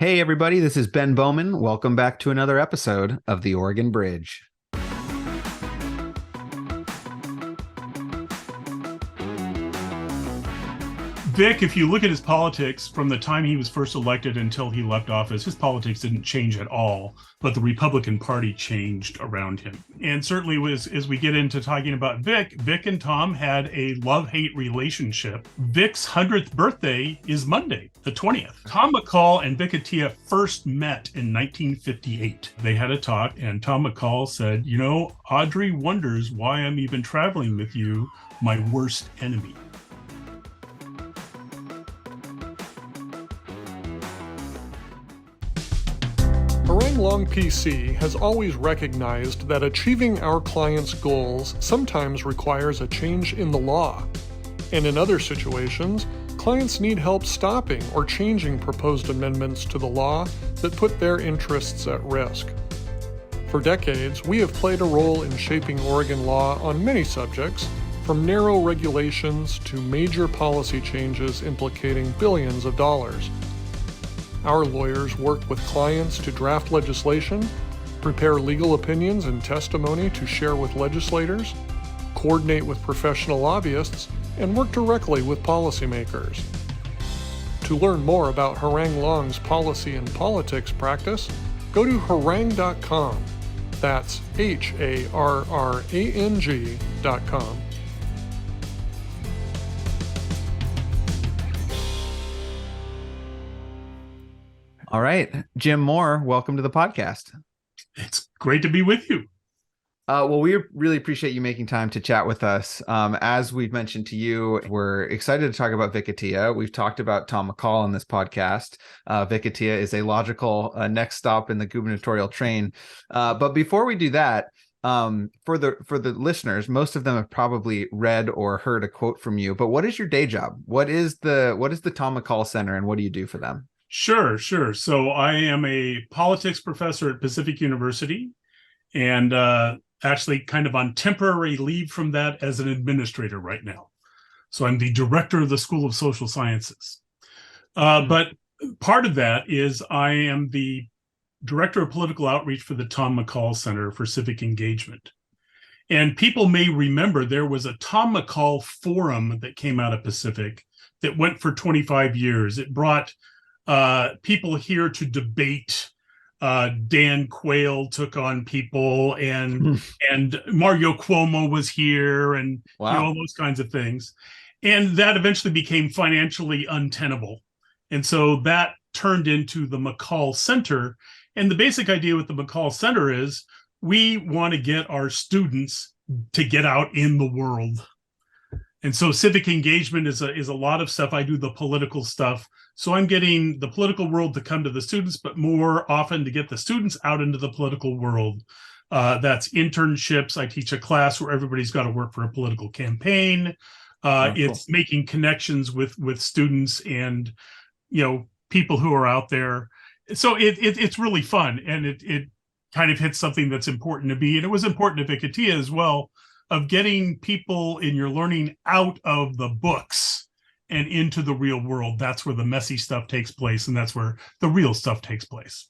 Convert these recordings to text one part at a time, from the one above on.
Hey, everybody, this is Ben Bowman. Welcome back to another episode of The Oregon Bridge. Vic, if you look at his politics from the time he was first elected until he left office, his politics didn't change at all, but the Republican Party changed around him. And certainly as we get into talking about Vic and Tom had a love-hate relationship. Vic's 100th birthday is Monday, the 20th. Tom McCall and Vic Atiyeh first met in 1958. They had a talk, and Tom McCall said, Audrey wonders why I'm even traveling with you, my worst enemy. Harangue Long PC has always recognized that achieving our clients' goals sometimes requires a change in the law. And in other situations, clients need help stopping or changing proposed amendments to the law that put their interests at risk. For decades, we have played a role in shaping Oregon law on many subjects, from narrow regulations to major policy changes implicating billions of dollars. Our lawyers work with clients to draft legislation, prepare legal opinions and testimony to share with legislators, coordinate with professional lobbyists, and work directly with policymakers. To learn more about Harangue Long's policy and politics practice, go to harangue.com. That's HARRANG.com. All right, Jim Moore, welcome to the podcast. It's great to be with you. Well, we really appreciate you making time to chat with us. As we've mentioned to you, we're excited to talk about Vic Atiyeh. We've talked about Tom McCall on this podcast. Vic Atiyeh is a logical next stop in the gubernatorial train. But before we do that, for the listeners, most of them have probably read or heard a quote from you. But what is your day job? What is the Tom McCall Center, and what do you do for them? Sure. So I am a politics professor at Pacific University, and actually kind of on temporary leave from that as an administrator right now. So I'm the director of the School of Social Sciences. But part of that is I am the director of political outreach for the Tom McCall Center for Civic Engagement. And people may remember there was a Tom McCall Forum that came out of Pacific that went for 25 years. It brought people here to debate. Dan Quayle took on people, and Mario Cuomo was here, and Wow. all those kinds of things. And that eventually became financially untenable. And so that turned into the McCall Center. And the basic idea with the McCall Center is we want to get our students to get out in the world. And so civic engagement is a lot of stuff. I do the political stuff. So I'm getting the political world to come to the students, but more often to get the students out into the political world. That's internships. I teach a class where everybody's got to work for a political campaign. It's cool. Making connections with students and, people who are out there. So it's really fun. And it kind of hits something that's important to me. And it was important to Vic Atiyeh as well, of getting people in your learning out of the books and into the real world. That's where the messy stuff takes place, and that's where the real stuff takes place.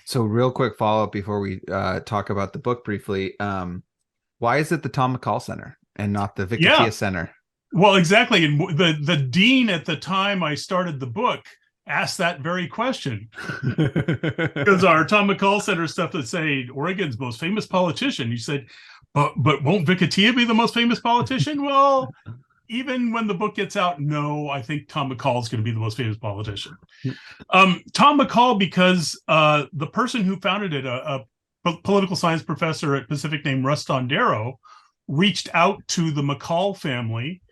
So real quick follow-up before we talk about the book briefly. Why is it the Tom McCall Center and not the Vic Atiyeh Center? Well, exactly. And the dean at the time I started the book asked that very question. Because our Tom McCall Center stuff that say Oregon's most famous politician, you said, but won't Vic Atiyeh be the most famous politician? Well, even when the book gets out, no, I think Tom McCall is going to be the most famous politician. Tom McCall, because the person who founded it, a political science professor at Pacific named Russ Tondero, reached out to the McCall family,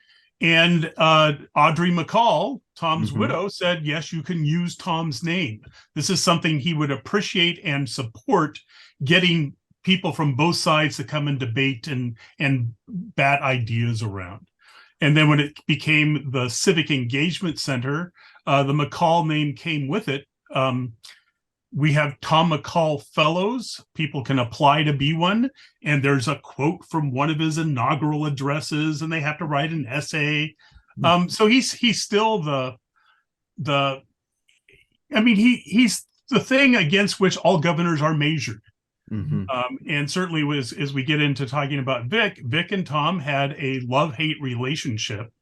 and Audrey McCall, Tom's widow, said, yes, you can use Tom's name. This is something he would appreciate and support, getting people from both sides to come and debate and bat ideas around. And then when it became the Civic Engagement Center, the McCall name came with it. We have Tom McCall Fellows. People can apply to be one. And there's a quote from one of his inaugural addresses, and they have to write an essay. So he's still he's the thing against which all governors are measured. Mm-hmm. And certainly as we get into talking about Vic and Tom had a love-hate relationship.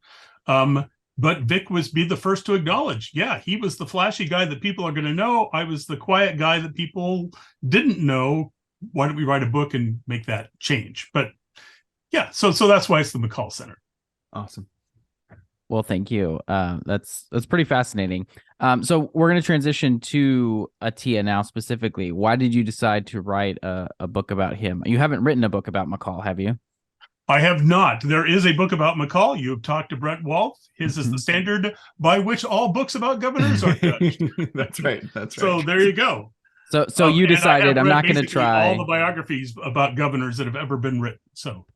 But Vic be the first to acknowledge, yeah, he was the flashy guy that people are going to know. I was the quiet guy that people didn't know. Why don't we write a book and make that change? But yeah, so that's why it's the McCall Center. Awesome. Well, thank you. That's pretty fascinating. So we're going to transition to Atiyeh now specifically. Why did you decide to write a book about him? You haven't written a book about McCall, have you? I have not. There is a book about McCall. You have talked to Brett Wolf. His is the standard by which all books about governors are judged. That's right. So there you go. So you decided I'm not going to try all the biographies about governors that have ever been written. So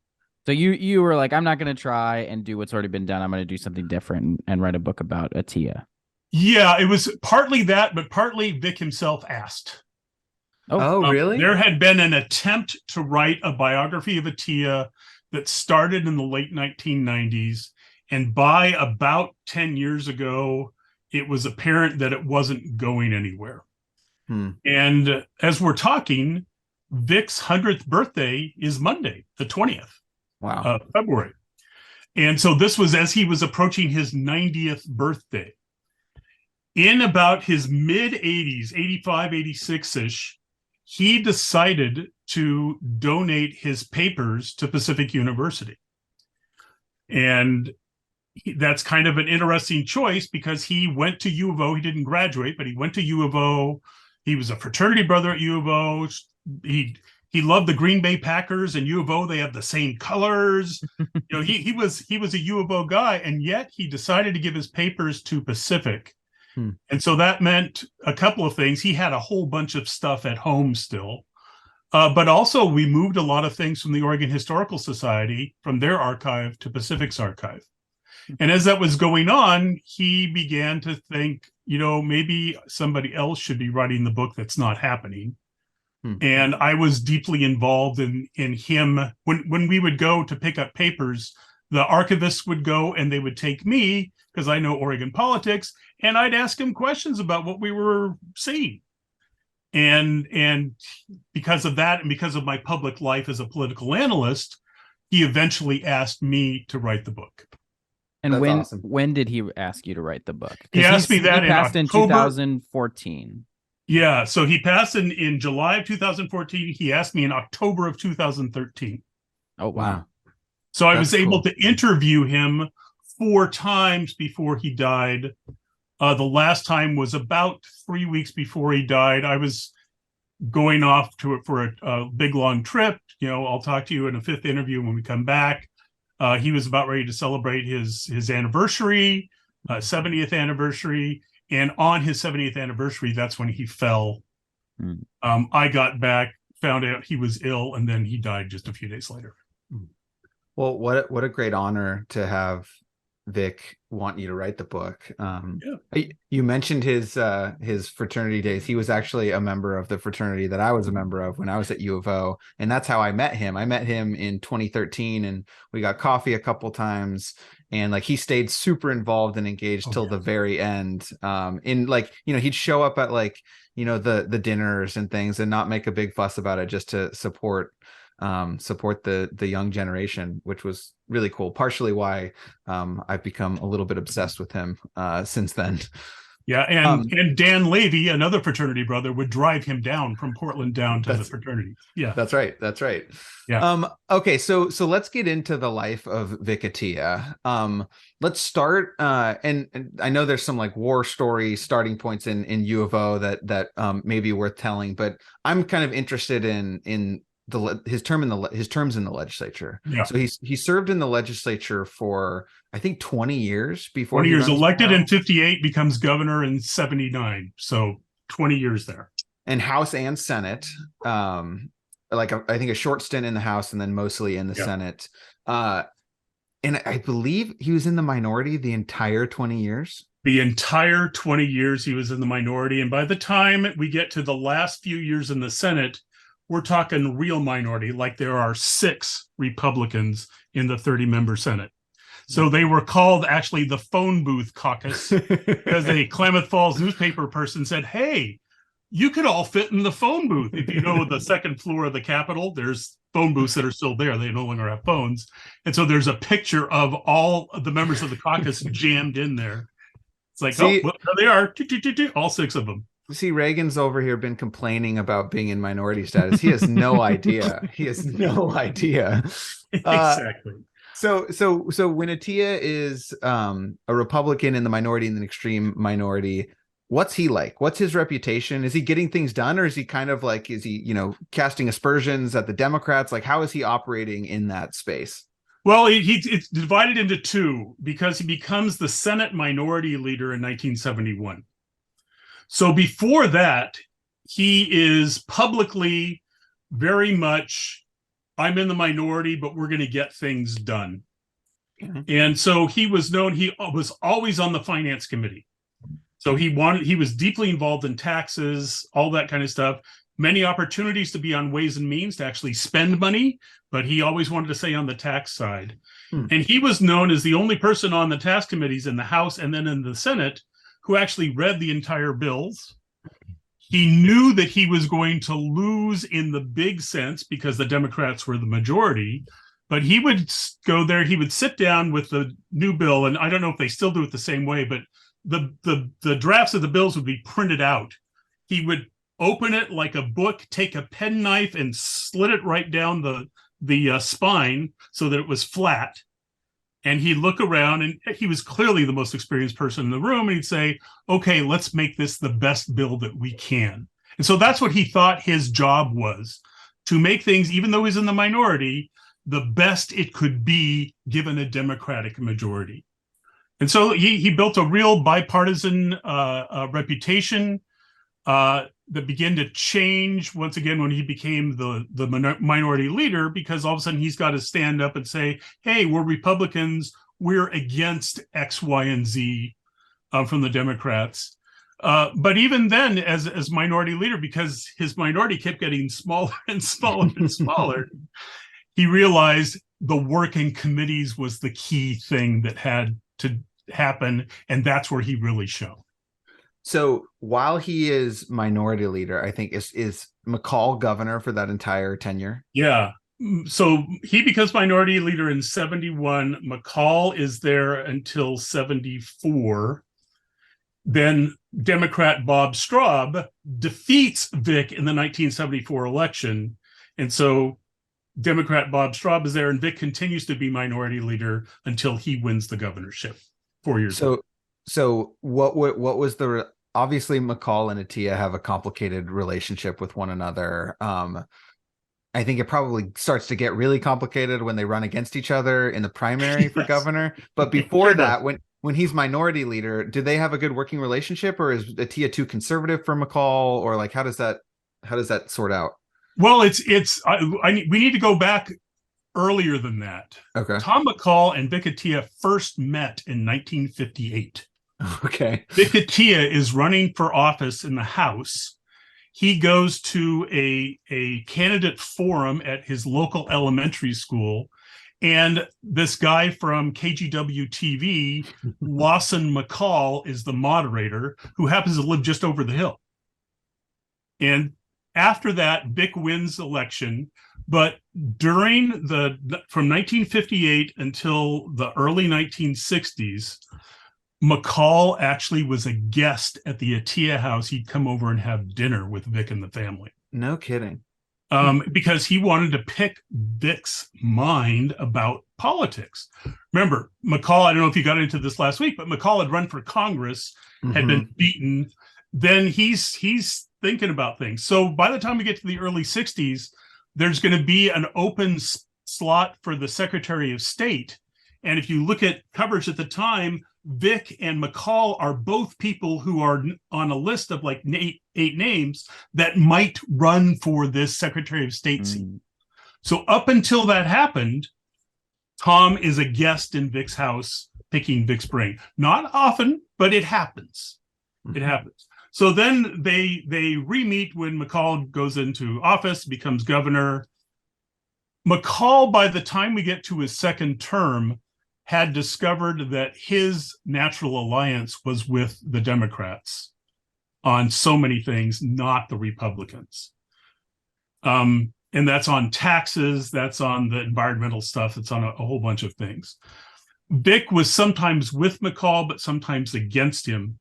you were like, I'm not going to try and do what's already been done. I'm going to do something different and write a book about Atiyeh. Yeah, it was partly that, but partly Vic himself asked. Oh, really? There had been an attempt to write a biography of Atiyeh that started in the late 1990s. And by about 10 years ago, it was apparent that it wasn't going anywhere. And as we're talking, Vic's 100th birthday is Monday, the 20th of February. And so this was as he was approaching his 90th birthday. In about his mid-80s, 85, 86-ish, he decided to donate his papers to Pacific University. And that's kind of an interesting choice because he went to U of O. He didn't graduate, but he went to U of O. He was a fraternity brother at U of O. He loved the Green Bay Packers, and U of O, they have the same colors. He was a U of O guy, and yet he decided to give his papers to Pacific. And so that meant a couple of things. He had a whole bunch of stuff at home still. But also we moved a lot of things from the Oregon Historical Society, from their archive to Pacific's archive. And as that was going on, he began to think, maybe somebody else should be writing the book that's not happening. And I was deeply involved in him. When we would go to pick up papers, the archivists would go and they would take me, because I know Oregon politics, and I'd ask him questions about what we were seeing. And because of that, and because of my public life as a political analyst, he eventually asked me to write the book. And when did he ask you to write the book? He asked me that in 2014. Yeah, so he passed in July of 2014. He asked me in October of 2013. Oh, wow. So I was able to interview him 4 times before he died. The last time was about 3 weeks before he died. I was going off for a big, long trip. I'll talk to you in a 5th interview when we come back. He was about ready to celebrate his anniversary, 70th anniversary. And on his 70th anniversary, that's when he fell. I got back, found out he was ill, and then he died just a few days later. Well, what a great honor to have Vic want you to write the book. You mentioned his fraternity days. He was actually a member of the fraternity that I was a member of when I was at U of O, and that's how I met him. I met him in 2013, and we got coffee a couple times, and he stayed super involved and engaged till the very end. He'd show up at the dinners and things and not make a big fuss about it, just to support the young generation, which was really cool. Partially why I've become a little bit obsessed with him since then. Yeah, and Dan Levy, another fraternity brother, would drive him down from Portland down to the fraternity. Yeah, that's right. Yeah. Okay, so let's get into the life of Vic Atiyeh. Let's start, and I know there's some war story starting points in U of O that may be worth telling, but I'm kind of interested in his terms in the legislature. Yeah. So he served in the legislature for I think 20 years before 20 years, elected in 58, becomes governor in 79. So 20 years there. And House and Senate. I think a short stint in the House and then mostly in the Senate. And I believe he was in the minority the entire 20 years. The entire 20 years he was in the minority. And by the time we get to the last few years in the Senate, we're talking real minority, there are 6 Republicans in the 30-member Senate. So they were called actually the phone booth caucus because a Klamath Falls newspaper person said, hey, you could all fit in the phone booth. If you know the second floor of the Capitol, there's phone booths that are still there. They no longer have phones. And so there's a picture of all of the members of the caucus jammed in there. It's like, oh, well, there they are, all 6 of them. See, Reagan's over here been complaining about being in minority status. He has no idea. He has no idea. Exactly. So when Atiyeh is a Republican in the minority and an extreme minority, what's he like? What's his reputation? Is he getting things done, or is he kind of like, is he, casting aspersions at the Democrats? Like, how is he operating in that space? Well, it's divided into 2 because he becomes the Senate minority leader in 1971. So before that, he is publicly very much, I'm in the minority, but we're going to get things done. Mm-hmm. And so he was known, he was always on the finance committee. So he was deeply involved in taxes, all that kind of stuff. Many opportunities to be on Ways and Means to actually spend money, but he always wanted to stay on the tax side. And he was known as the only person on the tax committees in the House and then in the Senate who actually read the entire bills. He knew that he was going to lose in the big sense because the Democrats were the majority, but he would go there, he would sit down with the new bill, and I don't know if they still do it the same way, but the drafts of the bills would be printed out. He would open it like a book, take a penknife and slit it right down the spine so that it was flat. And he'd look around, and he was clearly the most experienced person in the room. And he'd say, okay, let's make this the best bill that we can. And so that's what he thought his job was, to make things, even though he's in the minority, the best it could be given a Democratic majority. And so he built a real bipartisan reputation that began to change once again when he became the minority leader, because all of a sudden he's got to stand up and say, hey, we're Republicans, we're against X, Y, and Z from the Democrats. But even then, as minority leader, because his minority kept getting smaller and smaller and smaller, he realized the work in committees was the key thing that had to happen, and that's where he really shone. So while he is minority leader, I think is McCall governor for that entire tenure? Yeah. So he becomes minority leader in 71. McCall is there until 74. Then Democrat Bob Straub defeats Vic in the 1974 election. And so Democrat Bob Straub is there, and Vic continues to be minority leader until he wins the governorship 4 years later. So what was obviously McCall and Atiyeh have a complicated relationship with one another. I think it probably starts to get really complicated when they run against each other in the primary for governor. But before that, when he's minority leader, do they have a good working relationship, or is Atiyeh too conservative for McCall, or like how does that sort out? Well, we need to go back earlier than that. Okay. Tom McCall and Vic Atiyeh first met in 1958. Okay. Vic Atiyeh is running for office in the House. He goes to a candidate forum at his local elementary school, and this guy from KGW TV, Lawson McCall, is the moderator, who happens to live just over the hill. And after that, Vic wins the election, but from 1958 until the early 1960s, McCall actually was a guest at the Atiyeh house. He'd come over and have dinner with Vic and the family. No kidding. Because he wanted to pick Vic's mind about politics. Remember, McCall, I don't know if you got into this last week, but McCall had run for Congress, had been beaten. Then he's thinking about things. So by the time we get to the early 60s, there's going to be an open slot for the Secretary of State. And if you look at coverage at the time, Vic and McCall are both people who are on a list of like eight names that might run for this Secretary of State seat. So up until that happened, Tom is a guest in Vic's house, picking Vic's brain. Not often, but it happens. It happens. So then they re-meet when McCall goes into office, becomes governor. McCall, by the time we get to his second term, had discovered that his natural alliance was with the Democrats. on so many things, not the Republicans. And that's on taxes, that's on the environmental stuff, it's on a whole bunch of things. Vic was sometimes with McCall, but sometimes against him.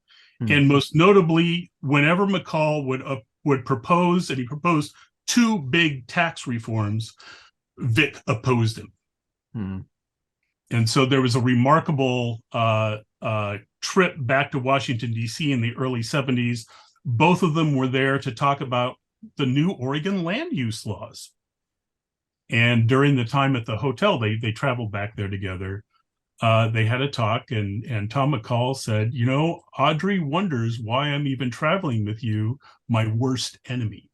And most notably, whenever McCall would propose, and he proposed 2 big tax reforms, Vic opposed him. And so there was a remarkable trip back to Washington, D.C. in the early 70s. Both of them were there to talk about the new Oregon land use laws. And during the time at the hotel, they traveled back there together. They had a talk, and Tom McCall said, you know, Audrey wonders why I'm even traveling with you, my worst enemy.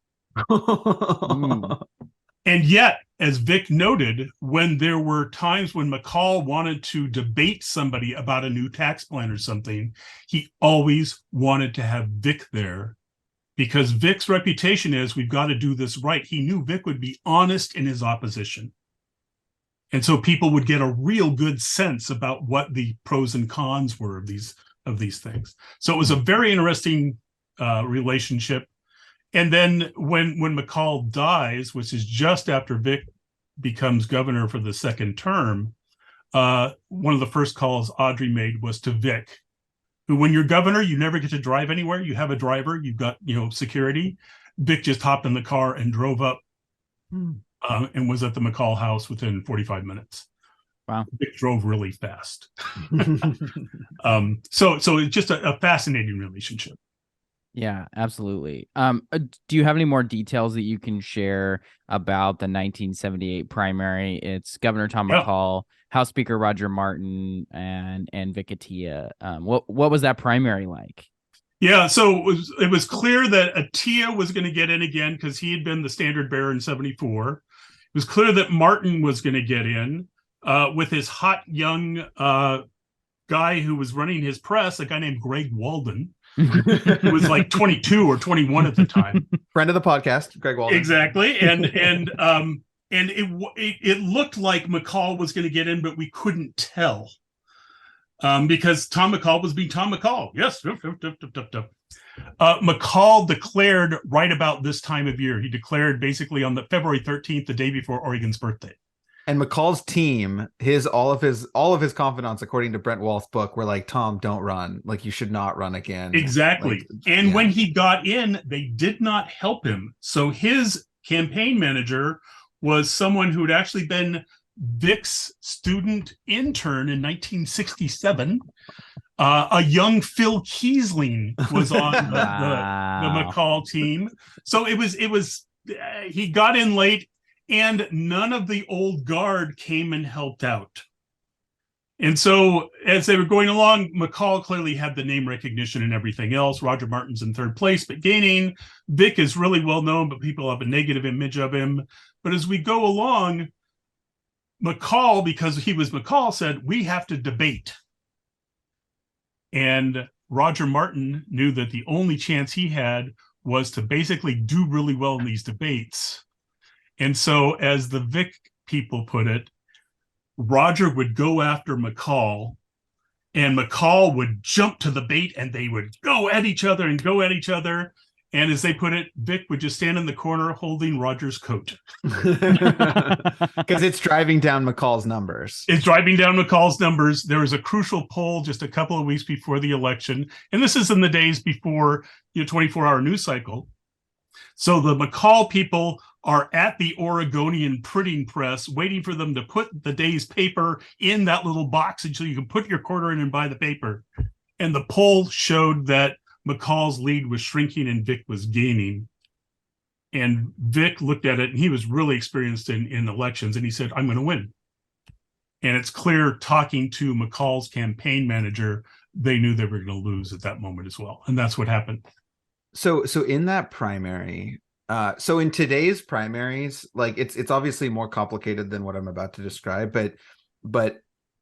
And yet, as Vic noted, when there were times when McCall wanted to debate somebody about a new tax plan or something, he always wanted to have Vic there, because Vic's reputation is, we've got to do this right. He knew Vic would be honest in his opposition. And so people would get a real good sense about what the pros and cons were of these things. So it was a very interesting relationship. And then when McCall dies, which is just after Vic becomes governor for the second term, one of the first calls Audrey made was to Vic, who, when you're governor, you never get to drive anywhere. You have a driver, you've got, security. Vic just hopped in the car and drove up and was at the McCall house within 45 minutes. Wow. Vic drove really fast. So it's just a fascinating relationship. Yeah, absolutely. Do you have any more details that you can share about the 1978 primary? It's Governor Tom McCall, House Speaker Roger Martin, and Vic Atiyeh. What was that primary like? Yeah, so it was clear that Atiyeh was going to get in again because he had been the standard bearer in 74. It was clear that Martin was going to get in with his hot young guy who was running his press, a guy named Greg Walden, who was like 22 or 21 at the time. Friend of the podcast, Greg Walden. Exactly. And it looked like McCall was going to get in, but we couldn't tell because Tom McCall was being Tom McCall. Yes. McCall declared right about this time of year. He declared basically on the February 13th, the day before Oregon's birthday. And McCall's team, all of his confidants, according to Brent Walth's book, were like, Tom, don't run. Like, you should not run again. Exactly. When he got in, they did not help him. So his campaign manager was someone who had actually been Vic's student intern in 1967. A young Phil Kiesling was on the McCall team. So it was he got in late. And none of the old guard came and helped out. And so as they were going along, McCall clearly had the name recognition and everything else. Roger Martin's in third place, but gaining. Vic is really well known, but people have a negative image of him. But as we go along, McCall, because he was McCall, said, we have to debate. And Roger Martin knew that the only chance he had was to basically do really well in these debates. And so, as the Vic people put it, Roger would go after McCall, and McCall would jump to the bait, and they would go at each other. And as they put it, Vic would just stand in the corner holding Roger's coat. Because it's driving down McCall's numbers. There was a crucial poll just a couple of weeks before the election. And this is in the days before 24-hour news cycle. So the McCall people are at the Oregonian printing press waiting for them to put the day's paper in that little box until you can put your quarter in and buy the paper. And the poll showed that McCall's lead was shrinking and Vic was gaining. And Vic looked at it, and he was really experienced in elections, and he said, I'm going to win. And it's clear, talking to McCall's campaign manager, they knew they were going to lose at that moment as well. And that's what happened. So in that primary, so in today's primaries, like it's obviously more complicated than what I'm about to describe, but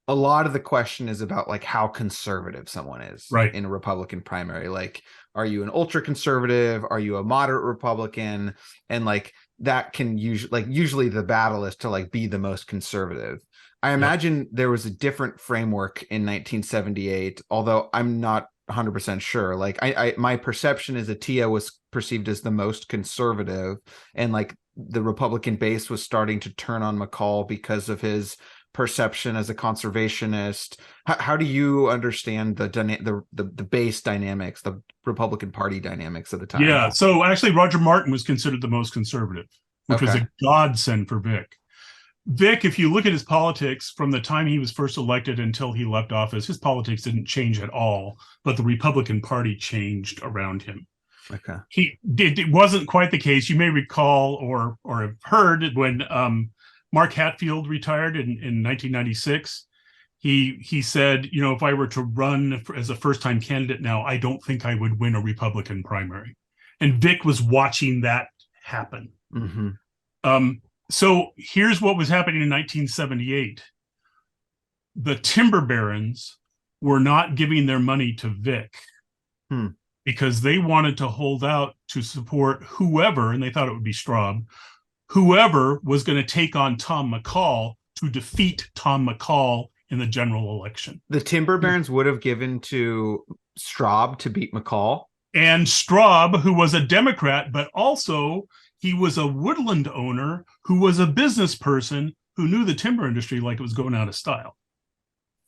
a lot of the question is about like how conservative someone is in a Republican primary. Like, are you an ultra conservative? Are you a moderate Republican? And like that can usually the battle is to like be the most conservative. I imagine there was a different framework in 1978, although I'm not 100% sure. Like my perception is Atiyeh was perceived as the most conservative, and like the Republican base was starting to turn on McCall because of his perception as a conservationist. How do you understand the base dynamics, the Republican Party dynamics at the time? Yeah. So actually, Roger Martin was considered the most conservative, which was a godsend for Vic. Vic, if you look at his politics from the time he was first elected until he left office, his politics didn't change at all, but the Republican Party changed around him. Okay. It wasn't quite the case. You may recall or have heard when Mark Hatfield retired in 1996. He said, you know, if I were to run as a first-time candidate now, I don't think I would win a Republican primary. And Vic was watching that happen. Mm-hmm. So here's what was happening in 1978. The timber barons were not giving their money to Vic because they wanted to hold out to support whoever, and they thought it would be Straub, whoever was going to take on Tom McCall to defeat Tom McCall in the general election. The timber barons would have given to Straub to beat McCall? And Straub, who was a Democrat, but also he was a woodland owner who was a business person who knew the timber industry like it was going out of style.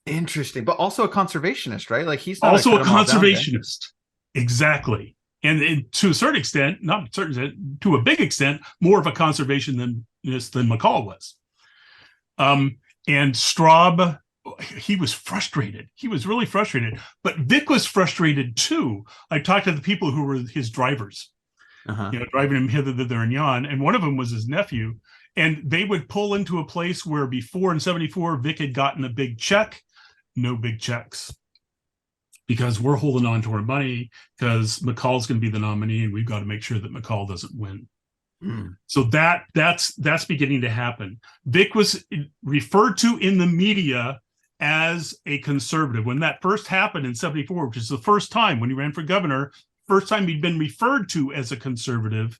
Interesting. But also a conservationist, right? Like he's not also a conservationist. Exactly. And to a certain extent, not a certain extent, to a big extent, more of a conservationist than McCall was. And Straub, he was frustrated. He was really frustrated. But Vic was frustrated too. I talked to the people who were his drivers. You know, driving him hither, thither, and yon. And one of them was his nephew. And they would pull into a place where before in 74, Vic had gotten a big check. No big checks. Because we're holding on to our money because McCall's going to be the nominee and we've got to make sure that McCall doesn't win. So that's beginning to happen. Vic was referred to in the media as a conservative. When that first happened in 74, which is the first time when he ran for governor, first time he'd been referred to as a conservative,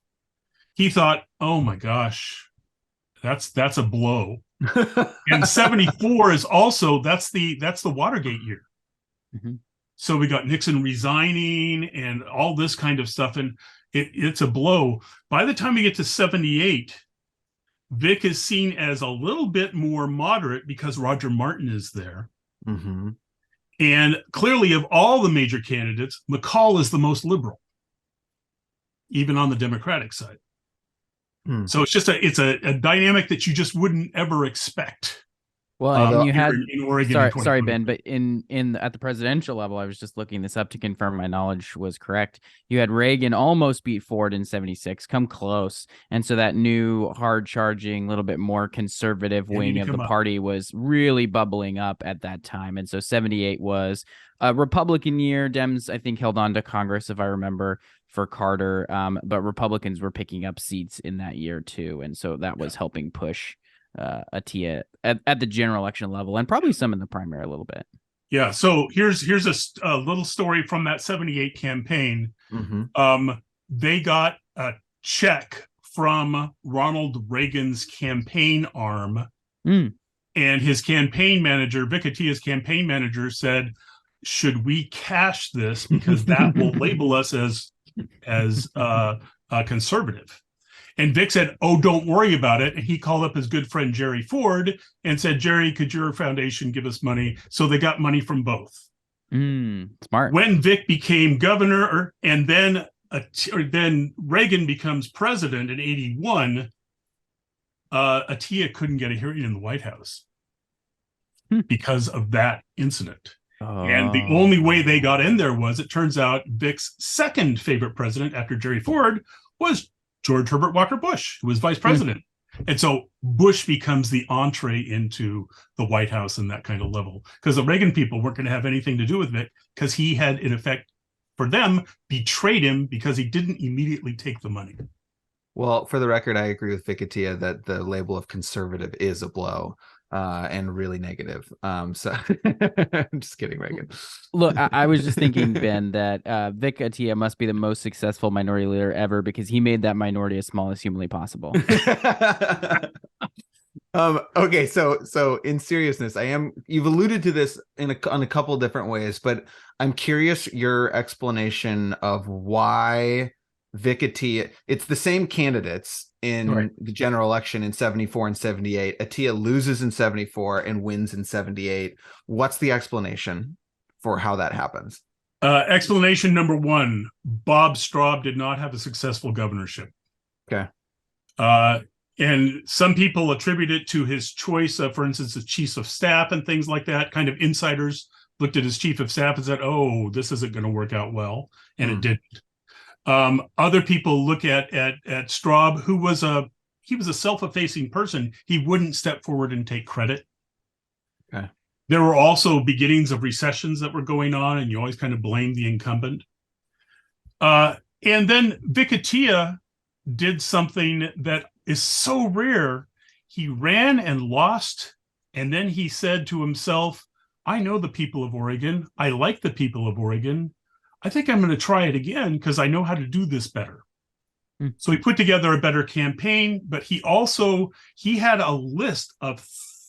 he thought, oh my gosh, that's a blow. And 74 is also, that's the Watergate year. So we got Nixon resigning and all this kind of stuff, and it's a blow. By the time we get to 78, Vic is seen as a little bit more moderate because Roger Martin is there. And clearly, of all the major candidates, McCall is the most liberal, even on the Democratic side. So it's just a dynamic that you just wouldn't ever expect. Well, and you had in Oregon. Sorry, Ben, but in at the presidential level, I was just looking this up to confirm my knowledge was correct. You had Reagan almost beat Ford in 76, come close, and so that new hard charging, little bit more conservative wing of the party was really bubbling up at that time, and so 78 was a Republican year. Dems, I think, held on to Congress, if I remember, for Carter, but Republicans were picking up seats in that year too, and so that was helping push Atiyeh at the general election level, and probably some in the primary a little bit. Yeah. So here's a little story from that 78 campaign. They got a check from Ronald Reagan's campaign arm, and his campaign manager, Vic Atiyeh's campaign manager, said, "Should we cash this because that will label us as conservative?" And Vic said, "Oh, don't worry about it." And he called up his good friend Jerry Ford and said, "Jerry, could your foundation give us money?" So they got money from both. Smart. When Vic became governor, and then Reagan becomes president in 81, Atiyeh couldn't get a hearing in the White House because of that incident. And the only way they got in there was, it turns out, Vic's second favorite president after Jerry Ford was George Herbert Walker Bush, who was vice president. And so Bush becomes the entree into the White House and that kind of level, because the Reagan people weren't going to have anything to do with Vic because he had, in effect, for them, betrayed him because he didn't immediately take the money. Well, for the record, I agree with Vic Atiyeh that the label of conservative is a blow. And really negative. So I'm just kidding, Reagan. Look, I was just thinking, Ben, that Vic Atiyeh must be the most successful minority leader ever because he made that minority as small as humanly possible. Okay, so in seriousness, you've alluded to this on a couple different ways, but I'm curious your explanation of why Vic Atiyeh, it's the same candidates in the general election in 74 and 78. Atiyeh loses in 74 and wins in 78. What's the explanation for how that happens? Explanation number one, Bob Straub did not have a successful governorship. Okay. And some people attribute it to his choice of, for instance, the chiefs of staff and things like that. Kind of insiders looked at his chief of staff and said, oh, this isn't going to work out well. And it didn't. Other people look at Straub, who was a self-effacing person. He wouldn't step forward and take credit. Okay. There were also beginnings of recessions that were going on, and you always kind of blame the incumbent. And then Vic Atiyeh did something that is so rare. He ran and lost, and then he said to himself, I know the people of Oregon. I like the people of Oregon. I think I'm going to try it again because I know how to do this better. So he put together a better campaign, but he had a list of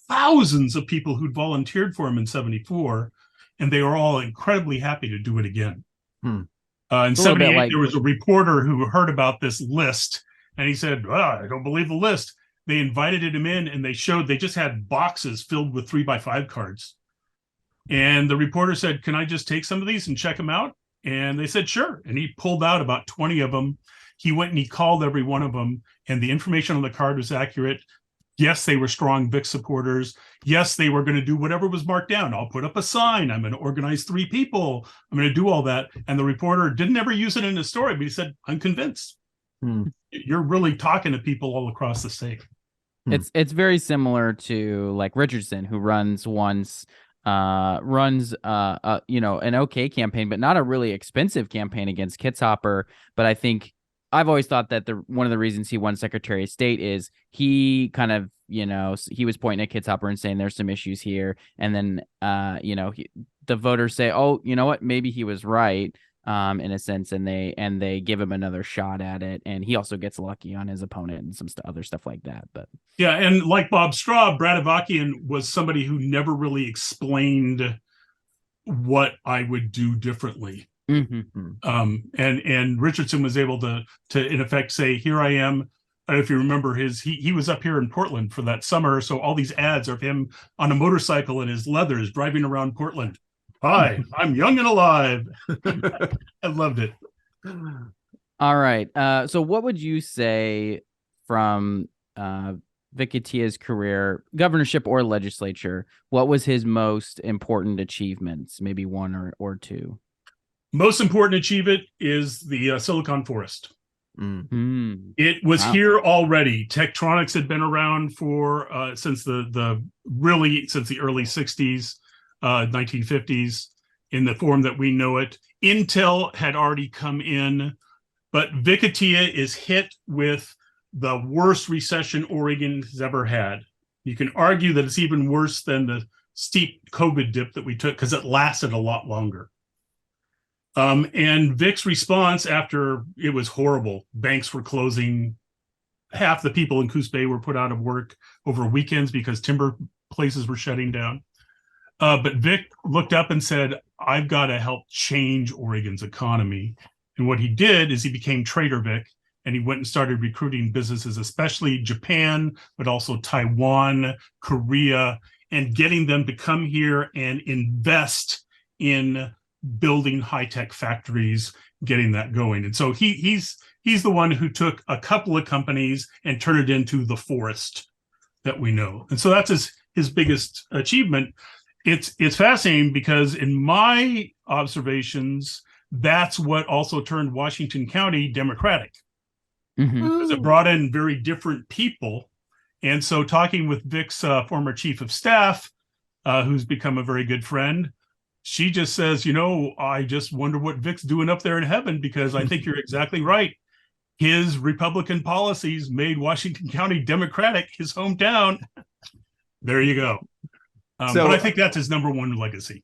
thousands of people who'd volunteered for him in 74, and they were all incredibly happy to do it again. In 78, there was a reporter who heard about this list, and he said, I don't believe the list. They invited him in, and they just had boxes filled with 3x5 cards. And the reporter said, can I just take some of these and check them out? And they said, sure. And he pulled out about 20 of them. He went and he called every one of them, and the information on the card was accurate. Yes, they were strong Vic supporters. Yes, they were going to do whatever was marked down. I'll put up a sign. I'm going to organize 3 people. I'm going to do all that. And the reporter didn't ever use it in his story, but he said, I'm convinced. You're really talking to people all across the state. It's very similar to like Richardson, who runs an okay campaign, but not a really expensive campaign against Kitzhaber. But I think I've always thought that one of the reasons he won Secretary of State is he kind of, he was pointing at Kitzhaber and saying there's some issues here. And then, the voters say, oh, you know what, maybe he was right, in a sense. And they give him another shot at it. And he also gets lucky on his opponent and some other stuff like that. But yeah. And like Bob Straub, Brad Avakian was somebody who never really explained what I would do differently. And Richardson was able to in effect say, here I am. I don't know if you remember he was up here in Portland for that summer. So all these ads are of him on a motorcycle and his leathers driving around Portland. Hi, I'm young and alive. I loved it. All right. So what would you say from Vic Atiyeh's career, governorship or legislature, what was his most important achievements? Maybe one or two. Most important achievement is the Silicon Forest. It was here already. Tektronix had been around for since the early 60s, 1950s, in the form that we know it. Intel had already come in, but Vic Atiyeh is hit with the worst recession Oregon has ever had. You can argue that it's even worse than the steep COVID dip that we took because it lasted a lot longer. And Vic's response after it was horrible. Banks were closing. Half the people in Coos Bay were put out of work over weekends because timber places were shutting down. But Vic looked up and said, I've got to help change Oregon's economy. And what he did is he became Trader Vic, and he went and started recruiting businesses, especially Japan, but also Taiwan, Korea, and getting them to come here and invest in building high-tech factories, getting that going. And so he's the one who took a couple of companies and turned it into the forest that we know. And so that's his biggest achievement. It's fascinating because in my observations, that's what also turned Washington County Democratic. Because it brought in very different people. And so talking with Vic's former chief of staff, who's become a very good friend, she just says, I just wonder what Vic's doing up there in heaven, because I think you're exactly right. His Republican policies made Washington County Democratic, his hometown. There you go. But I think that's his number one legacy.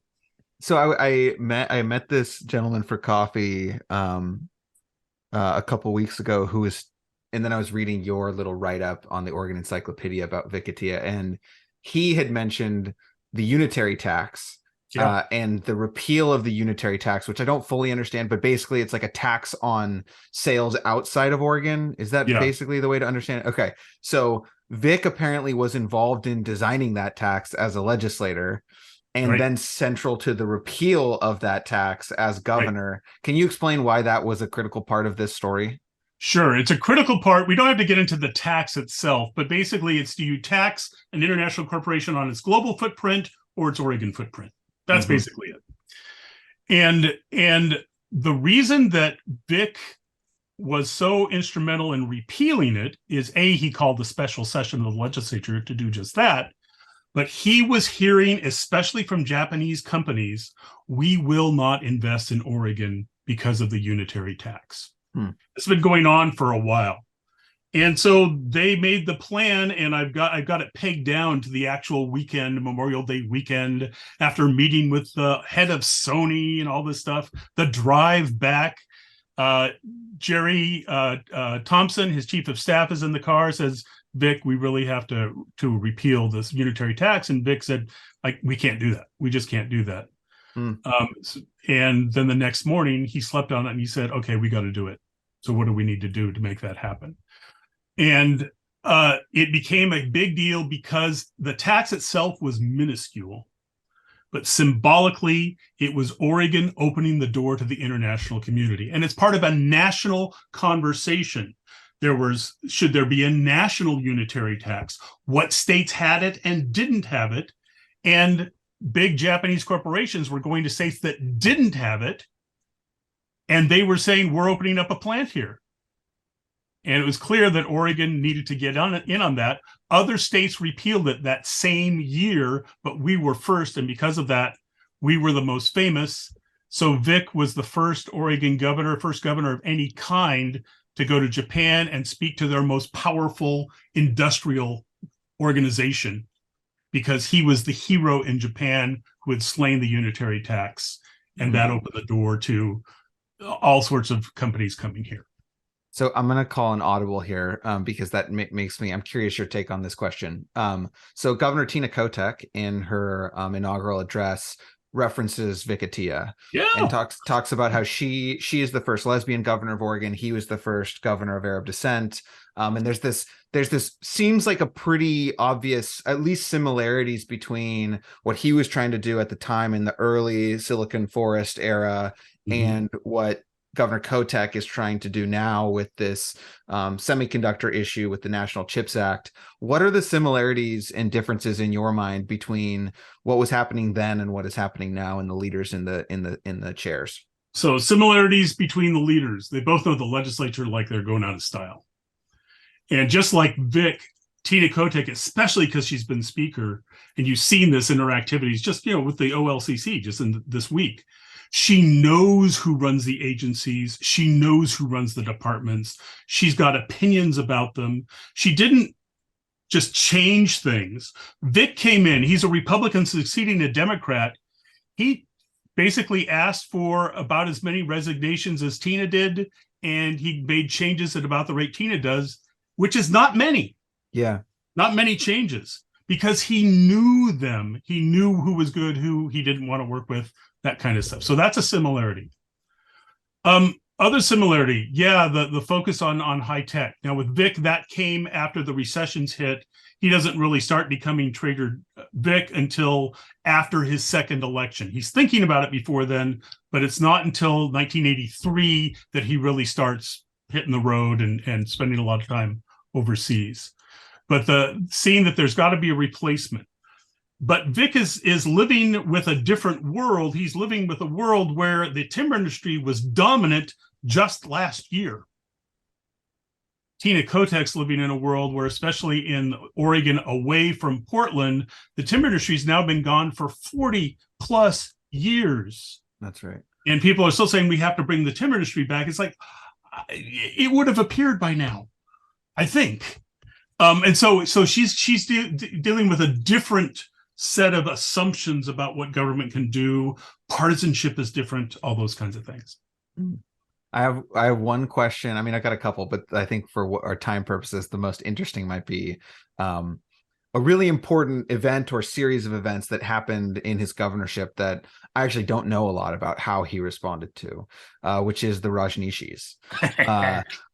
So I met this gentleman for coffee a couple weeks ago who was and then I was reading your little write-up on the Oregon Encyclopedia about Vic Atiyeh, and he had mentioned the unitary tax. And the repeal of the unitary tax, which I don't fully understand, but basically it's like a tax on sales outside of Oregon. Is that basically the way to understand it? Okay. So Vic apparently was involved in designing that tax as a legislator, and then central to the repeal of that tax as governor. Can you explain why that was a critical part of this story? Sure. It's a critical part. We don't have to get into the tax itself, but basically it's, do you tax an international corporation on its global footprint or its Oregon footprint? That's basically it. And the reason that Vic was so instrumental in repealing it is, A, he called the special session of the legislature to do just that. But he was hearing, especially from Japanese companies, we will not invest in Oregon because of the unitary tax. It's been going on for a while. And so they made the plan, and I've got it pegged down to the actual weekend, Memorial Day weekend, after meeting with the head of Sony and all this stuff. The drive back, Jerry Thompson, his chief of staff, is in the car, says, Vic, we really have to repeal this unitary tax. And Vic said, we can't do that. We just can't do that. And then the next morning he slept on it and he said, okay, we got to do it. So what do we need to do to make that happen? And it became a big deal because the tax itself was minuscule, but symbolically, it was Oregon opening the door to the international community. And it's part of a national conversation. There was, should there be a national unitary tax? What states had it and didn't have it? And big Japanese corporations were going to states that didn't have it. And they were saying, we're opening up a plant here. And it was clear that Oregon needed to get in on that. Other states repealed it that same year, but we were first. And because of that, we were the most famous. So Vic was the first Oregon governor, first governor of any kind to go to Japan and speak to their most powerful industrial organization, because he was the hero in Japan who had slain the unitary tax. And that opened the door to all sorts of companies coming here. So I'm going to call an audible here because that makes me, I'm curious your take on this question. So Governor Tina Kotek in her inaugural address references Vic Atiyeh and talks about how she is the first lesbian governor of Oregon. He was the first governor of Arab descent. And there's this seems like a pretty obvious, at least similarities between what he was trying to do at the time in the early Silicon Forest era and what Governor Kotek is trying to do now with this semiconductor issue with the National Chips Act. What are the similarities and differences in your mind between what was happening then and what is happening now in the leaders in the chairs? So similarities between the leaders. They both know the legislature like they're going out of style. And just like Vic, Tina Kotek, especially because she's been speaker, and you've seen this in her activities just, with the OLCC just in this week. She knows who runs the agencies. She knows who runs the departments. She's got opinions about them. She didn't just change things. Vic came in. He's a Republican succeeding a Democrat. He basically asked for about as many resignations as Tina did, and he made changes at about the rate Tina does, which is not many. Yeah. Not many changes, because he knew them. He knew who was good, who he didn't want to work with, that kind of stuff. So that's a similarity. Other similarity, the focus on high tech. Now with Vic, that came after the recessions hit. He doesn't really start becoming Trader Vic until after his second election. He's thinking about it before then, but it's not until 1983 that he really starts hitting the road and spending a lot of time overseas. But seeing that there's got to be a replacement. But Vic is living with a different world. He's living with a world where the timber industry was dominant just last year. Tina Kotek's living in a world where, especially in Oregon, away from Portland, the timber industry's now been gone for 40 plus years. That's right. And people are still saying we have to bring the timber industry back. It's like, it would have appeared by now, I think. And so she's dealing with a different set of assumptions about what government can do. Partisanship is different, all those kinds of things. I have one question. I mean, I got a couple, but I think for what our time purposes, the most interesting might be a really important event or series of events that happened in his governorship that I actually don't know a lot about how he responded to, which is the Rajneeshees,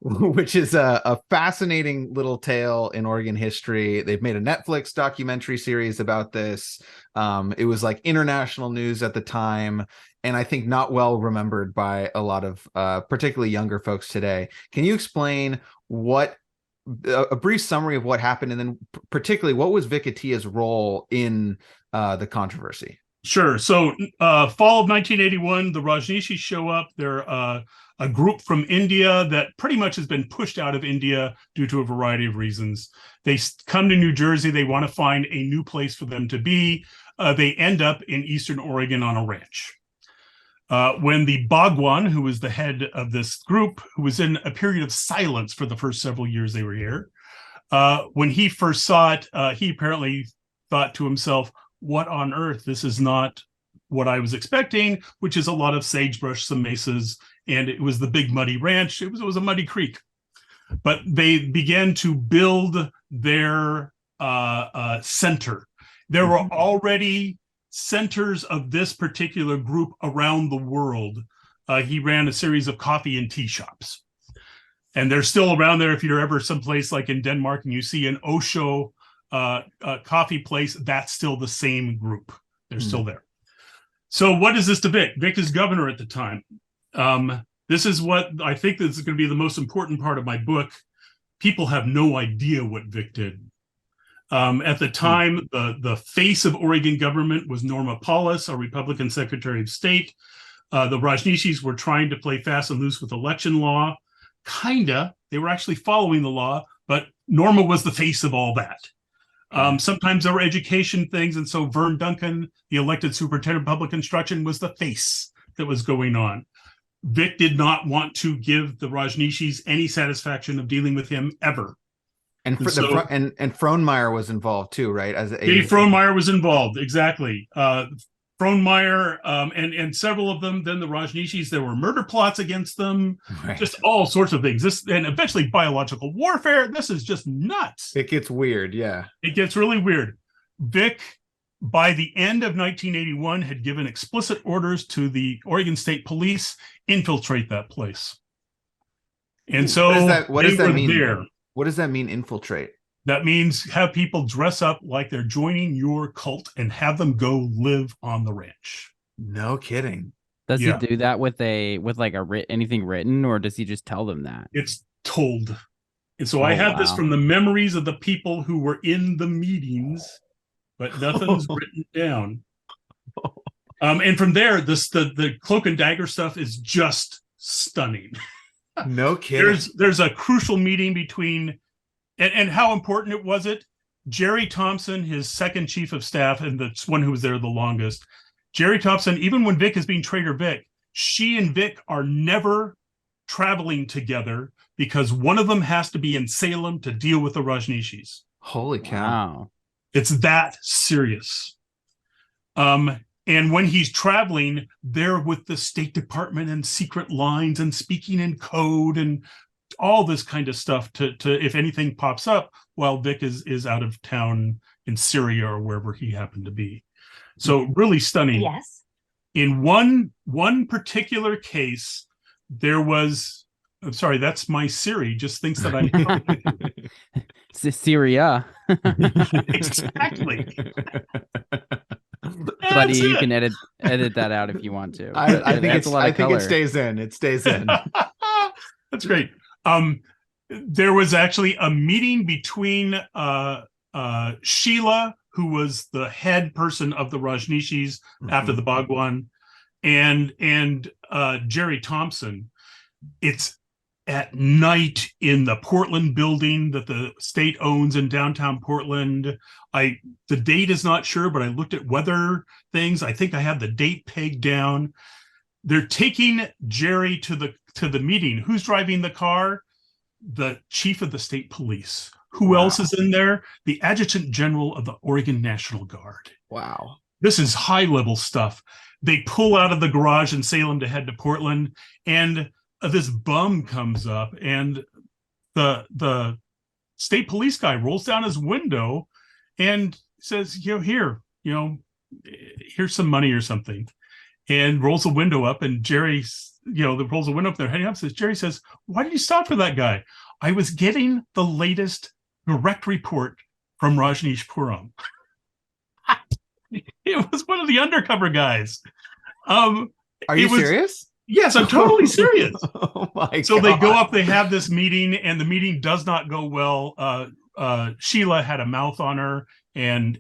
which is a fascinating little tale in Oregon history. They've made a Netflix documentary series about this. It was like international news at the time, and I think not well remembered by a lot of particularly younger folks today. Can you explain a brief summary of what happened, and then particularly what was Vic Atiyeh's role in the controversy? Sure. So fall of 1981, the Rajneeshee show up. They're a group from India that pretty much has been pushed out of India due to a variety of reasons. They come to New Jersey. They want to find a new place for them to be. They end up in Eastern Oregon on a ranch. When the Bhagwan, who was the head of this group, who was in a period of silence for the first several years they were here, when he first saw it, he apparently thought to himself, what on earth? This is not what I was expecting, which is a lot of sagebrush, some mesas, and it was the big muddy ranch. It was a muddy creek. But they began to build their center. There were already centers of this particular group around the world. He ran a series of coffee and tea shops. And they're still around there. If you're ever someplace like in Denmark and you see an Osho coffee place, that's still the same group. They're still there. So what is this to Vic? Vic is governor at the time. This is what I think this is going to be the most important part of my book. People have no idea what Vic did. At the time, the face of Oregon government was Norma Paulus, a Republican Secretary of State. The Rajneeshees were trying to play fast and loose with election law. Kinda. They were actually following the law, but Norma was the face of all that. Sometimes there were education things, and so Vern Duncan, the elected superintendent of public instruction, was the face that was going on. Vic did not want to give the Rajneeshees any satisfaction of dealing with him ever. And Frohnmeyer was involved too, right? Dave Frohnmeyer was involved, exactly. Frohnmeyer and several of them. Then the Rajneeshees, there were murder plots against them, right. Just all sorts of things. And eventually biological warfare. This is just nuts. It gets weird, yeah. It gets really weird. Vic, by the end of 1981, had given explicit orders to the Oregon State Police infiltrate that place. And so what does that mean? There. What does that mean, infiltrate? That means have people dress up like they're joining your cult and have them go live on the ranch. No kidding. Does he do that with anything written, or does he just tell them that? It's told. And so I have this from the memories of the people who were in the meetings, but nothing's written down. And from there, the cloak and dagger stuff is just stunning. No kidding. There's a crucial meeting between, and how important it was it? Jerry Thompson, his second chief of staff, and the one who was there the longest. Jerry Thompson, even when Vic is being Trader Vic, she and Vic are never traveling together because one of them has to be in Salem to deal with the Rajneeshees. Holy cow. Wow. It's that serious. And when he's traveling, they're with the State Department and secret lines and speaking in code and all this kind of stuff to if anything pops up while Vic is out of town in Syria or wherever he happened to be. So really stunning. Yes. In one particular case, there was, I'm sorry, that's my Siri just thinks that I'm Syria. Exactly. Buddy, you can edit that out if you want to. I think it stays in. It stays in. That's great. There was actually a meeting between Sheila, who was the head person of the Rajneeshees after the Bhagwan, and Jerry Thompson. It's at night in the Portland building that the state owns in downtown Portland. The date is not sure, but I looked at weather things. I think I have the date pegged down. They're taking Jerry to the meeting. Who's driving the car? The chief of the state police. Who else is in there? The adjutant general of the Oregon National Guard. Wow. This is high level stuff. They pull out of the garage in Salem to head to Portland, and this bum comes up, and the state police guy rolls down his window and says, here's some money or something, and rolls the window up, and Jerry, rolls the window up, they're heading up, Jerry says, why did you stop for that guy? I was getting the latest direct report from Rajneeshee. It was one of the undercover guys. Are you serious? Yes, I'm totally serious. Oh my So God. they go up, they have this meeting, and the meeting does not go well. Sheila had a mouth on her, and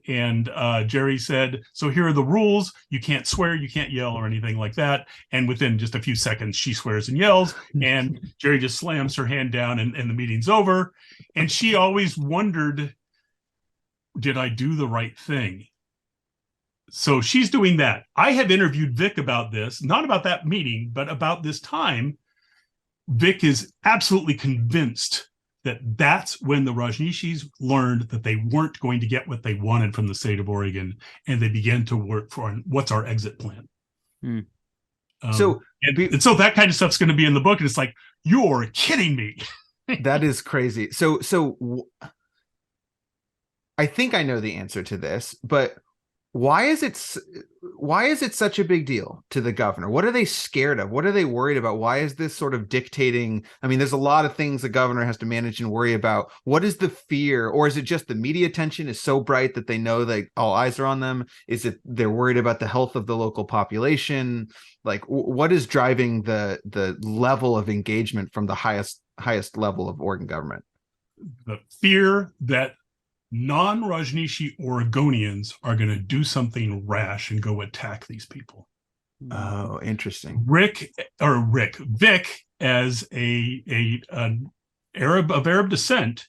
Jerry said, so here are the rules. You can't swear, you can't yell or anything like that. And within just a few seconds, she swears and yells, and Jerry just slams her hand down, and the meeting's over. And she always wondered, did I do the right thing? So she's doing that. I have interviewed Vic about this, not about that meeting, but about this time. Vic is absolutely convinced that that's when the Rajneeshees learned that they weren't going to get what they wanted from the state of Oregon, and they began to work for what's our exit plan. So that kind of stuff's going to be in the book, and it's like, you're kidding me. That is crazy. So I think I know the answer to this, but why is it such a big deal to the governor? What are they scared of? What are they worried about? Why is this sort of dictating? I mean, there's a lot of things the governor has to manage and worry about. What is the fear? Or is it just the media attention is so bright that they know that all eyes are on them? Is it they're worried about the health of the local population? Like, what is driving the level of engagement from the highest level of Oregon government? The fear that non-Rajneeshee Oregonians are going to do something rash and go attack these people. Oh, interesting. Vic, as an Arab of Arab descent,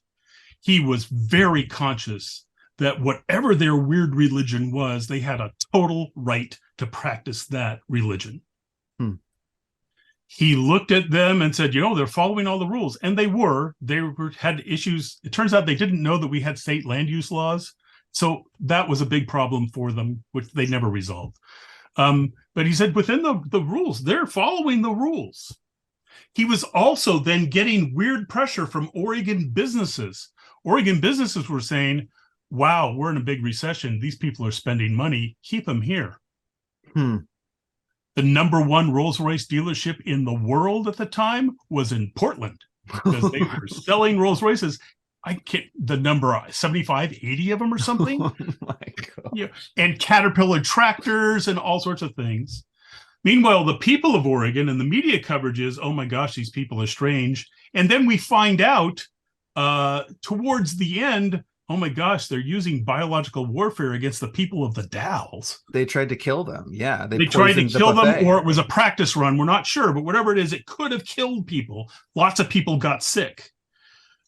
he was very conscious that whatever their weird religion was, they had a total right to practice that religion. He looked at them and said, they're following all the rules. And they had issues. It turns out they didn't know that we had state land use laws. So that was a big problem for them, which they never resolved. But he said within the rules, they're following the rules. He was also then getting weird pressure from Oregon businesses. Oregon businesses were saying, wow, we're in a big recession. These people are spending money. Keep them here. The number one Rolls-Royce dealership in the world at the time was in Portland, because they were selling Rolls-Royces. The number 75, 80 of them or something. Oh my God. And Caterpillar tractors and all sorts of things. Meanwhile, the people of Oregon and the media coverage is, oh my gosh, these people are strange. And then we find out towards the end, oh my gosh, they're using biological warfare against the people of the Dalles. They tried to kill them. Yeah. They tried to kill them, or it was a practice run. We're not sure, but whatever it is, it could have killed people. Lots of people got sick.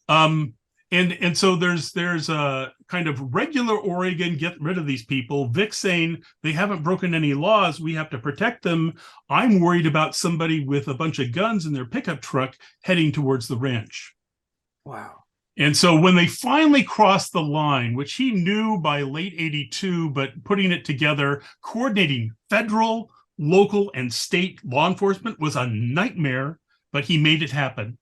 And so there's a kind of regular Oregon, get rid of these people. Vic saying they haven't broken any laws. We have to protect them. I'm worried about somebody with a bunch of guns in their pickup truck heading towards the ranch. Wow. And so when they finally crossed the line, which he knew by late 82, but putting it together, coordinating federal, local, and state law enforcement was a nightmare, but he made it happen.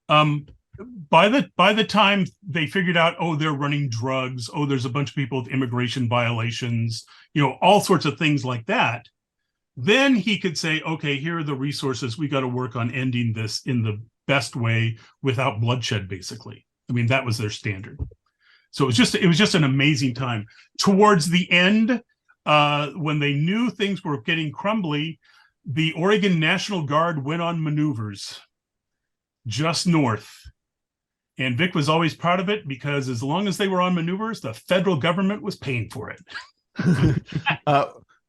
By the time they figured out, oh, they're running drugs, oh, there's a bunch of people with immigration violations, all sorts of things like that, then he could say, okay, here are the resources. We got to work on ending this in the best way without bloodshed, basically. I mean, that was their standard. So it was just an amazing time. Towards the end, when they knew things were getting crumbly, the Oregon National Guard went on maneuvers just north. And Vic was always proud of it, because as long as they were on maneuvers, the federal government was paying for it.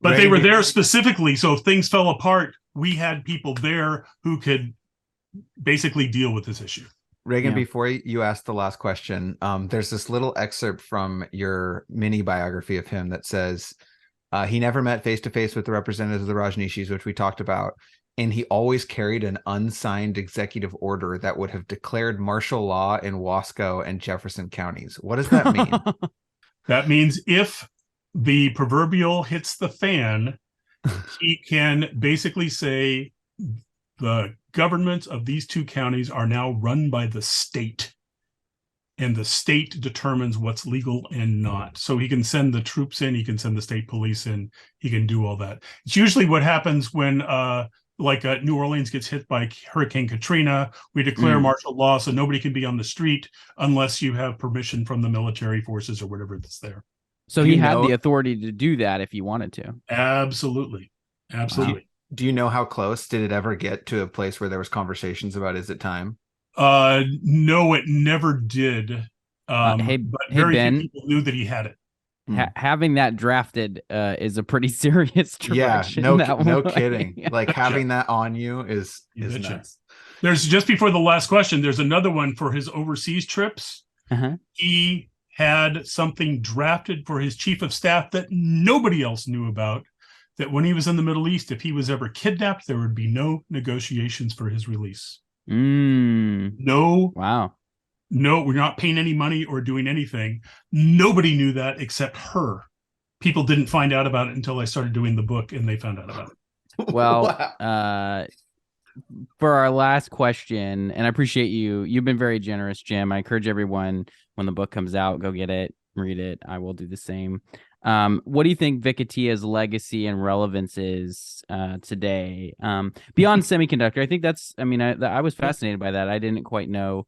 But they were there specifically, so if things fell apart, we had people there who could basically deal with this issue. Reagan, before you ask the last question, there's this little excerpt from your mini biography of him that says he never met face-to-face with the representatives of the Rajneeshees, which we talked about, and he always carried an unsigned executive order that would have declared martial law in Wasco and Jefferson counties. What does that mean? That means if the proverbial hits the fan, he can basically say, the governments of these two counties are now run by the state, and the state determines what's legal and not. So he can send the troops in, he can send the state police in, he can do all that. It's usually what happens when New Orleans gets hit by Hurricane Katrina. We declare martial law, so nobody can be on the street unless you have permission from the military forces or whatever that's there. So he had the authority to do that if he wanted to. Absolutely. Absolutely. Do you know how close did it ever get to a place where there was conversations about, is it time? No, it never did. But very Ben, few people knew that he had it. Having that drafted is a pretty serious direction. Yeah, no kidding. Like having that on you is nuts. There's, just before the last question, there's another one for his overseas trips. He had something drafted for his chief of staff that nobody else knew about, that when he was in the Middle East, if he was ever kidnapped, there would be no negotiations for his release. No. Wow. No, we're not paying any money or doing anything. Nobody knew that except her. People didn't find out about it until I started doing the book, and they found out about it. Well, for our last question, and I appreciate you. You've been very generous, Jim. I encourage everyone, when the book comes out, go get it, read it. I will do the same. What do you think Vic Atiyeh's legacy and relevance is today? Beyond semiconductor, I think that's, I was fascinated by that. I didn't quite know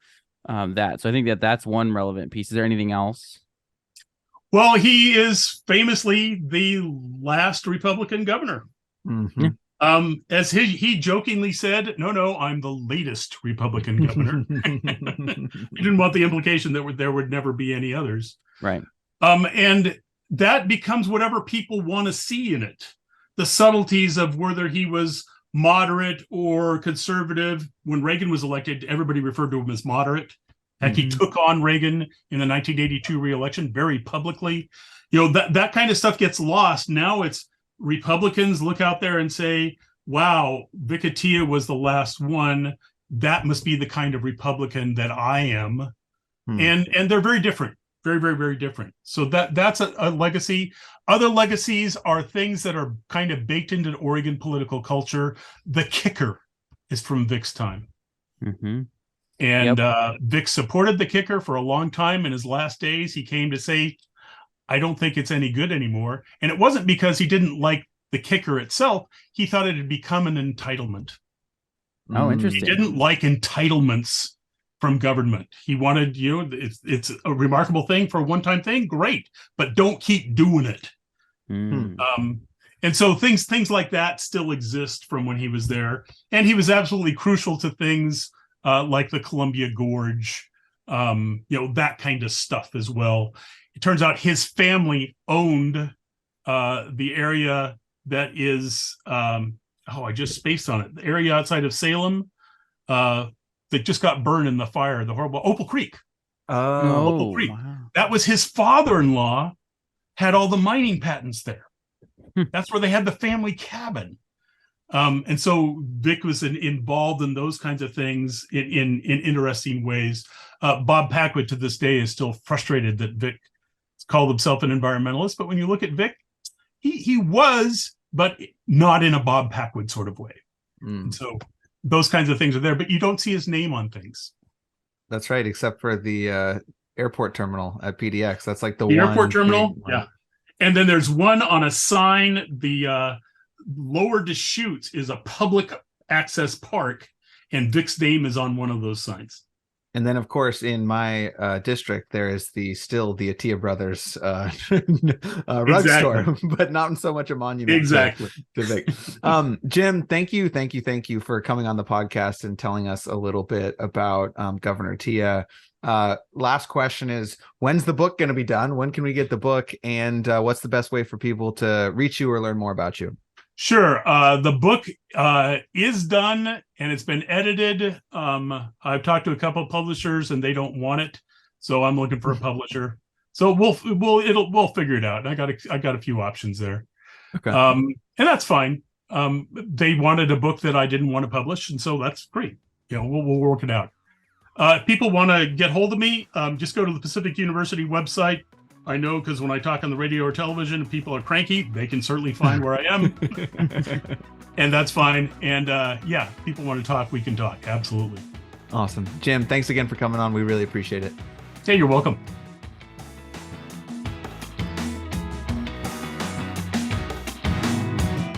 that. So I think that's one relevant piece. Is there anything else? Well, he is famously the last Republican governor. As he jokingly said, no, I'm the latest Republican governor. He didn't want the implication that there would never be any others. Right. And that becomes whatever people want to see in it. The subtleties of whether he was moderate or conservative. When Reagan was elected, everybody referred to him as moderate. Heck, he took on Reagan in the 1982 re-election very publicly. That kind of stuff gets lost. Now it's Republicans look out there and say, wow, Vic Atiyeh was the last one. That must be the kind of Republican that I am. And they're very different. Very, very, very different. So that's a legacy. Other legacies are things that are kind of baked into Oregon political culture. The kicker is from Vic's time. And Vic supported the kicker for a long time. In his last days, he came to say, I don't think it's any good anymore. And it wasn't because he didn't like the kicker itself. He thought it had become an entitlement. Oh, interesting. He didn't like entitlements from government. He wanted, it's a remarkable thing for a one-time thing, great, but don't keep doing it. And so things like that still exist from when he was there. And he was absolutely crucial to things like the Columbia Gorge, that kind of stuff as well. It turns out his family owned the area that is, I just spaced on it, the area outside of Salem, that just got burned in the fire, the horrible Opal Creek. Opal Creek. Wow. That was his father-in-law had all the mining patents there. That's where they had the family cabin. And so Vic was involved in those kinds of things in interesting ways. Bob Packwood to this day is still frustrated that Vic called himself an environmentalist. But when you look at Vic, he was, but not in a Bob Packwood sort of way. And so those kinds of things are there, but you don't see his name on things. That's right, except for the airport terminal at PDX. That's like the airport terminal. Yeah. And then there's one on a sign. The Lower Deschutes is a public access park, and Vic's name is on one of those signs. And then, of course, in my district, there is the Atiyeh Brothers rug store, but not so much a monument. Exactly. To Vic. Jim, thank you for coming on the podcast and telling us a little bit about Governor Atiyeh. Last question is, when's the book going to be done? When can we get the book? And what's the best way for people to reach you or learn more about you? Sure. The book is done and it's been edited. I've talked to a couple of publishers and they don't want it, so I'm looking for a publisher. So we'll figure it out. And I got a few options there. Okay. And that's fine. They wanted a book that I didn't want to publish, and so that's great. We'll work it out. If people want to get hold of me, just go to the Pacific University website. I know because when I talk on the radio or television, people are cranky. They can certainly find where I am. and that's fine. And yeah, people want to talk, we can talk. Absolutely. Awesome. Jim, thanks again for coming on. We really appreciate it. Hey, you're welcome.